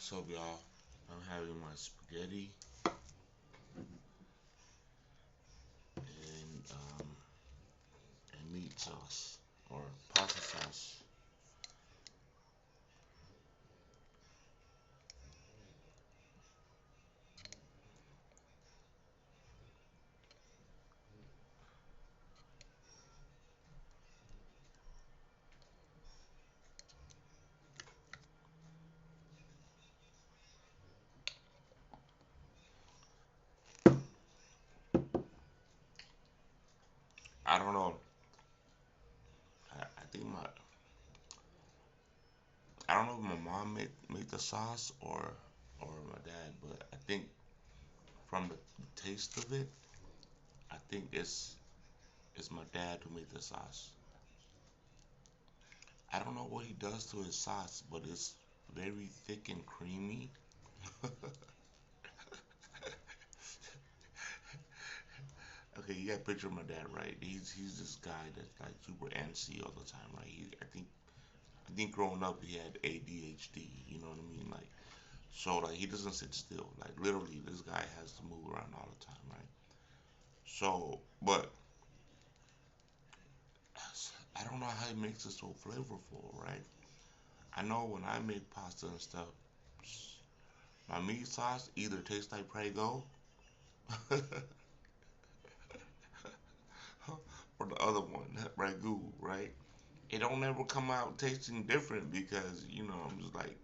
What's up, y'all? I'm having my spaghetti and meat sauce or pasta sauce. I don't know. I think I don't know if my mom made the sauce or my dad, but I think from the taste of it, I think it's my dad who made the sauce. I don't know what he does to his sauce, but it's very thick and creamy. Okay, you got a picture of my dad, right? He's this guy that's like super antsy all the time, right? I think growing up he had ADHD. You know what I mean? Like so, like he doesn't sit still. Like literally, this guy has to move around all the time, right? So, but I don't know how he makes it so flavorful, right? I know when I make pasta and stuff, my meat sauce either tastes like Prego or the other one, ragu, right? It don't ever come out tasting different because I'm just like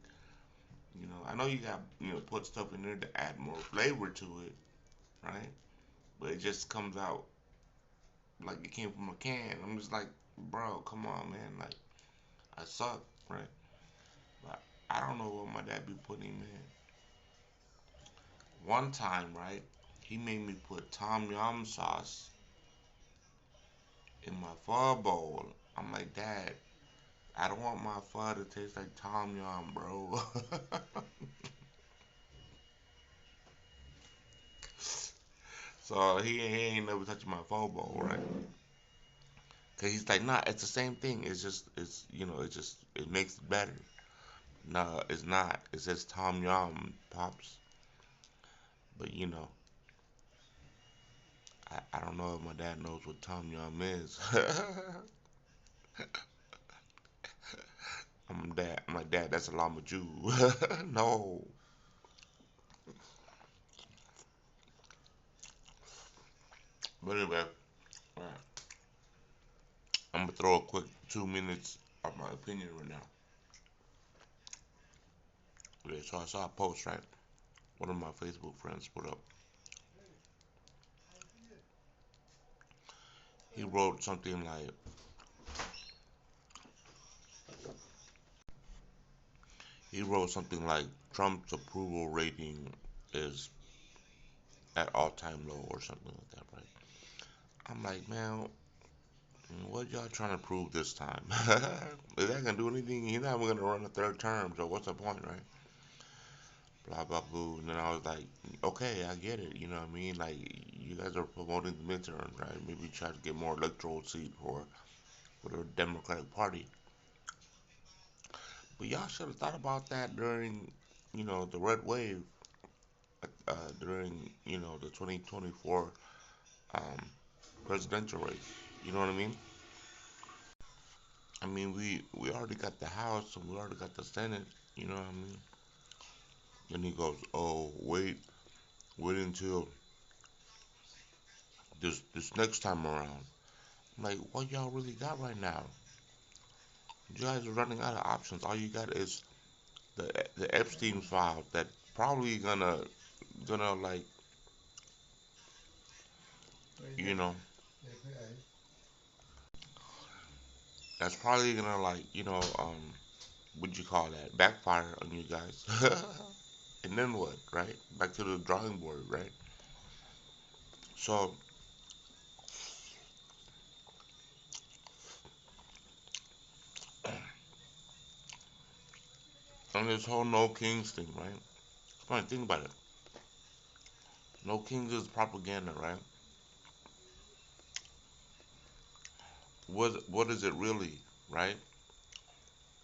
I know you got put stuff in there to add more flavor to it, right? But it just comes out like it came from a can. I'm just like, bro, come on, man. Like I suck, right? But I don't know what my dad be putting in. One time, right? He made me put tom yum sauce in my pho bowl. I'm like, Dad, I don't want my pho to taste like tom yum, bro. So he ain't never touching my pho bowl, right? Cause he's like, nah, it's the same thing. It makes it better. No, it's not. It says tom yum pops, but I don't know if my dad knows what tom yum is. I'm like, Dad, that's a llama Jew. No. But anyway, alright, I'm gonna throw a quick 2 minutes of my opinion right now. Okay, so I saw a post, right? One of my Facebook friends put up. He wrote something like, Trump's approval rating is at all-time low or something like that, right? I'm like, man, what y'all trying to prove this time? Is that gonna do anything? He's not even gonna run a third term, so what's the point, right? Blah blah blah. And then I was like, okay, I get it. You know what I mean? Like, you guys are promoting the midterms, right? Maybe try to get more electoral seats for the Democratic Party. But y'all should have thought about that during, the red wave, during, the 2024 um, presidential race. You know what I mean? I mean, we already got the House and we already got the Senate. You know what I mean? Then he goes, "Oh, wait until this next time around." I'm like, what y'all really got right now? You guys are running out of options. All you got is the Epstein file that probably gonna like you know that's probably gonna like what you call that, backfire on you guys. And then what, right? Back to the drawing board, right? So on this whole no kings thing, right? Funny, think about it. No kings is propaganda, right? What is it really, right?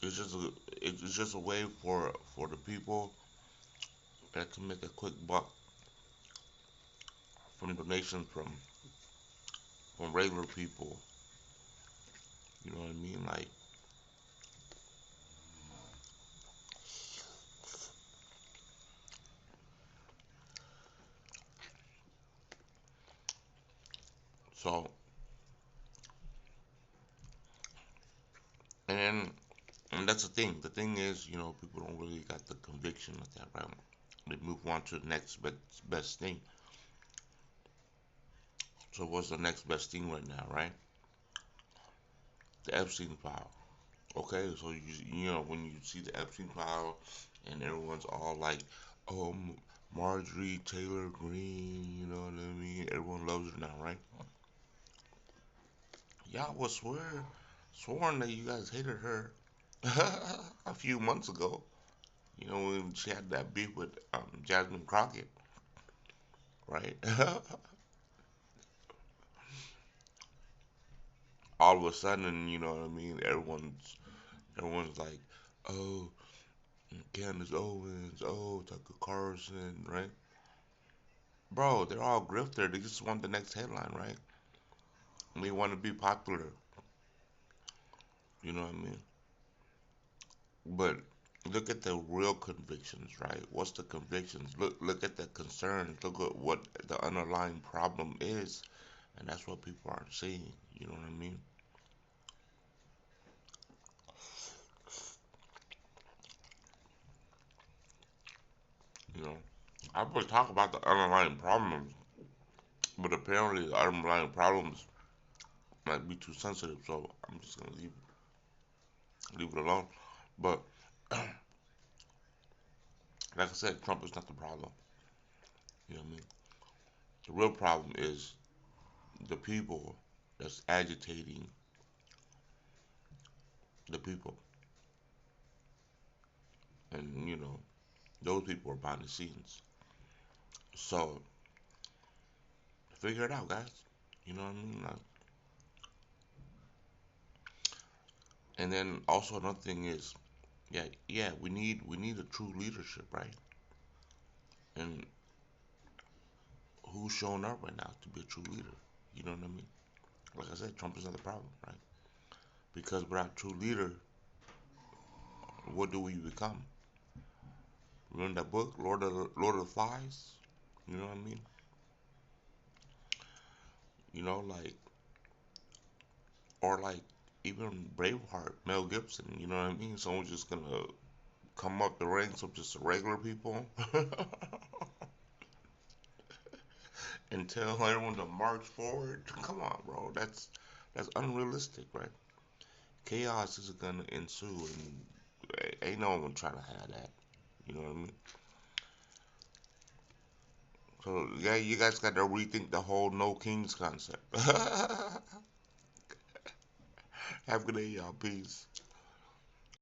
It's just a way for the people. that can make a quick buck from donations from regular people. You know what I mean? Like, so, and then, and that's the thing. The thing is, people don't really got the conviction of that, right? They move on to the next best thing. So, what's the next best thing right now, right? The Epstein file. Okay, so when you see the Epstein file, and everyone's all like, "Oh, Marjorie Taylor Greene," you know what I mean? Everyone loves her now, right? Y'all was sworn that you guys hated her a few months ago. When she had that beef with Jasmine Crockett, right? All of a sudden, you know what I mean? Everyone's like, "Oh, Candace Owens, oh, Tucker Carlson," right? Bro, they're all grifter. They just want the next headline, right? And they want to be popular. You know what I mean? But look at the real convictions, right? What's the convictions? Look at the concerns. Look at what the underlying problem is, and that's what people aren't seeing. You know what I mean? You know, I would talk about the underlying problems, but apparently the underlying problems might be too sensitive, so I'm just gonna leave it alone. But like I said, Trump is not the problem. You know what I mean? The real problem is the people that's agitating the people, and those people are behind the scenes. So figure it out, guys. You know what I mean? And then also another thing is, yeah, yeah, we need a true leadership, right? And who's showing up right now to be a true leader? You know what I mean? Like I said, Trump is not the problem, right? Because without a true leader, what do we become? Remember that book, Lord of the Flies? You know what I mean? Like, or like even Braveheart, Mel Gibson. You know what I mean? Someone's just gonna come up the ranks of just regular people and tell everyone to march forward. Come on, bro. That's unrealistic, right? Chaos is gonna ensue, and ain't no one trying to have that. You know what I mean? So yeah, you guys got to rethink the whole no kings concept. Have a good day, y'all. Peace.